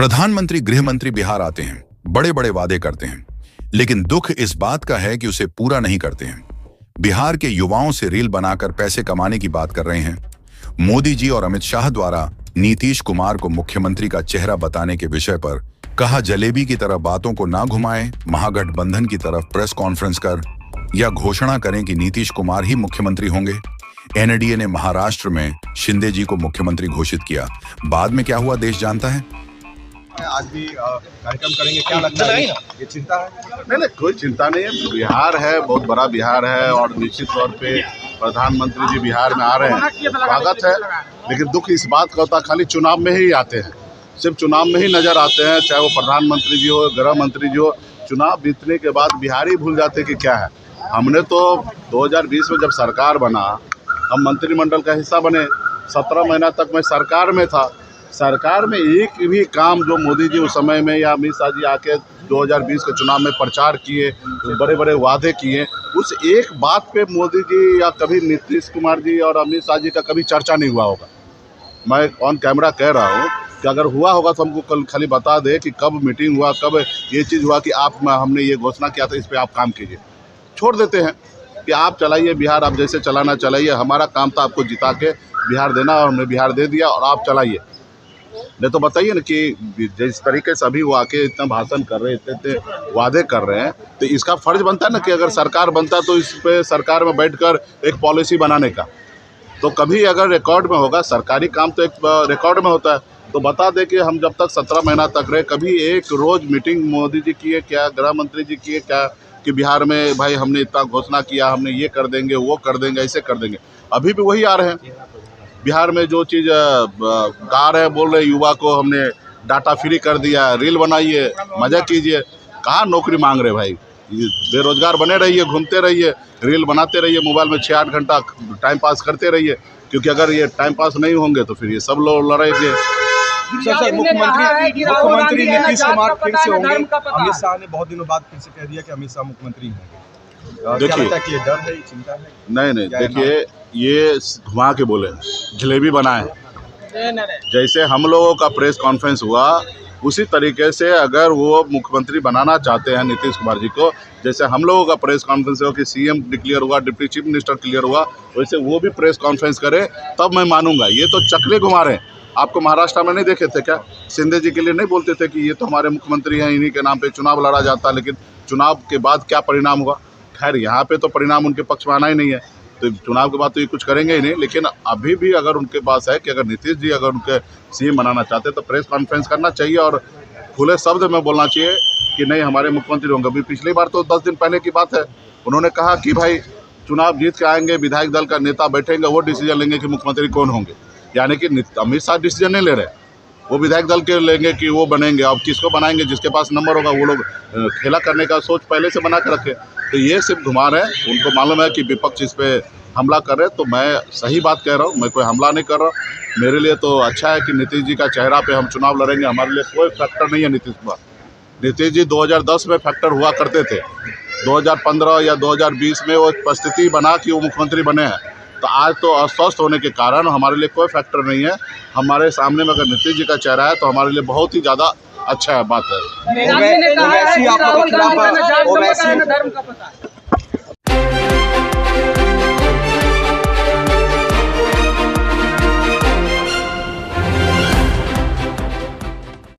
प्रधानमंत्री गृह मंत्री बिहार आते हैं, बड़े बड़े वादे करते हैं, लेकिन दुख इस बात का है कि उसे पूरा नहीं करते हैं। बिहार के युवाओं से रील बनाकर पैसे कमाने की बात कर रहे हैं। मोदी जी और अमित शाह द्वारा नीतीश कुमार को मुख्यमंत्री का चेहरा बताने के विषय पर कहा, जलेबी की तरह बातों को ना घुमाएं, महागठबंधन की तरफ प्रेस कॉन्फ्रेंस कर या घोषणा करें कि नीतीश कुमार ही मुख्यमंत्री होंगे। एनडीए ने महाराष्ट्र में शिंदे जी को मुख्यमंत्री घोषित किया। बाद में क्या हुआ देश जानता है। आज भी कार्यक्रम करेंगे, क्या लगता है? ये चिंता है? नहीं, कोई चिंता नहीं है। बिहार है, बहुत बड़ा बिहार है और निश्चित तौर पे प्रधानमंत्री जी बिहार में आ रहे हैं, स्वागत है। लेकिन दुख इस बात का होता है खाली चुनाव में ही आते हैं, सिर्फ चुनाव में ही नजर आते हैं, चाहे वो प्रधानमंत्री जी हो, गृह मंत्री जी हो। चुनाव बीतने के बाद बिहार ही भूल जाते कि क्या है। हमने तो 2020 में जब सरकार बना, हम मंत्रिमंडल का हिस्सा बने, 17 महीना तक मैं सरकार में था। सरकार में एक भी काम जो मोदी जी उस समय में या अमित शाह जी आके 2020 के चुनाव में प्रचार किए, बड़े बड़े वादे किए, उस एक बात पे मोदी जी या कभी नीतीश कुमार जी और अमित शाह जी का कभी चर्चा नहीं हुआ होगा। मैं ऑन कैमरा कह रहा हूँ कि अगर हुआ होगा तो हमको कल खाली बता दे कि कब मीटिंग हुआ, कब ये चीज़ हुआ कि हमने ये घोषणा किया था, इस पर आप काम कीजिए। छोड़ देते हैं कि आप चलाइए बिहार, आप जैसे चलाना चलाइए। हमारा काम था आपको जिता के बिहार देना और हमने बिहार दे दिया और आप चलाइए। नहीं तो बताइए ना कि जिस तरीके से अभी वो आके इतना भाषण कर रहे हैं, इतने वादे कर रहे हैं, तो इसका फर्ज बनता है ना कि अगर सरकार बनता तो इस पे सरकार में बैठकर एक पॉलिसी बनाने का। तो कभी अगर रिकॉर्ड में होगा, सरकारी काम तो एक रिकॉर्ड में होता है, तो बता दे कि हम जब तक 17 महीना तक रहे, कभी एक रोज़ मीटिंग मोदी जी किए क्या, गृह मंत्री जी किए क्या कि बिहार में भाई हमने इतना घोषणा किया, हमने ये कर देंगे, वो कर देंगे, ऐसे कर देंगे। अभी भी वही आ रहे हैं। बिहार में जो चीज़ गा रहे हैं, बोल रहे युवा को हमने डाटा फ्री कर दिया, रील बनाइए, मज़ा कीजिए। कहाँ नौकरी मांग रहे भाई? बेरोजगार बने रहिए, घूमते रहिए, रील बनाते रहिए, मोबाइल में 6-8 घंटा टाइम पास करते रहिए, क्योंकि अगर ये टाइम पास नहीं होंगे तो फिर ये सब लोग लड़ेंगे। सर, मुख्यमंत्री नीतीश कुमार फिर से होंगे। अमित शाह ने बहुत दिनों बाद फिर से कह दिया कि अमित शाह मुख्यमंत्री होंगे। देखिए, ये डर है, चिंता है? नहीं, देखिए, ये घुमा के बोले, जलेबी बनाए। जैसे हम लोगों का प्रेस कॉन्फ्रेंस हुआ, उसी तरीके से अगर वो मुख्यमंत्री बनाना चाहते हैं नीतीश कुमार जी को, जैसे हम लोगों का प्रेस कॉन्फ्रेंस हुआ कि सीएम डिक्लेयर हुआ, डिप्टी चीफ मिनिस्टर क्लियर हुआ, वैसे वो भी प्रेस कॉन्फ्रेंस करे, तब मैं मानूंगा। ये तो चक्रे घुमा रहे हैं। आपको महाराष्ट्र में नहीं देखे थे क्या? शिंदे जी के लिए नहीं बोलते थे कि ये तो हमारे मुख्यमंत्री हैं, इन्हीं के नाम पे चुनाव लड़ा जाता, लेकिन चुनाव के बाद क्या परिणाम हुआ? खैर, यहाँ पे तो परिणाम उनके पक्ष में आना ही नहीं है, तो चुनाव के बाद तो ये कुछ करेंगे ही नहीं। लेकिन अभी भी अगर उनके पास है कि अगर नीतीश जी अगर उनके सीएम बनाना चाहते हैं तो प्रेस कॉन्फ्रेंस करना चाहिए और खुले शब्द में बोलना चाहिए कि नहीं, हमारे मुख्यमंत्री होंगे। अभी पिछली बार तो 10 दिन पहले की बात है, उन्होंने कहा कि भाई चुनाव जीत के आएंगे, विधायक दल का नेता बैठेंगे, वो डिसीजन लेंगे कि मुख्यमंत्री कौन होंगे। यानी कि अमित शाह डिसीजन नहीं ले रहे, वो विधायक दल के लेंगे कि वो बनेंगे। अब किसको बनाएंगे? जिसके पास नंबर होगा वो लोग खेला करने का सोच पहले से बना के रखे। तो ये सिर्फ घुमा रहे हैं। उनको मालूम है कि विपक्ष इस पर हमला कर रहे हैं, तो मैं सही बात कह रहा हूँ, मैं कोई हमला नहीं कर रहा। मेरे लिए तो अच्छा है कि नीतीश जी का चेहरा पे हम चुनाव लड़ेंगे। हमारे लिए कोई फैक्टर नहीं है नीतीश कुमार। नीतीश जी 2010 में फैक्टर हुआ करते थे, 2015 या 2020 में वो परिस्थिति बना कि वो मुख्यमंत्री बने हैं। तो आज तो अस्वस्थ होने के कारण हमारे लिए कोई फैक्टर नहीं है। हमारे सामने में अगर नीतीश जी का चेहरा है तो हमारे लिए बहुत ही ज़्यादा अच्छा बात है।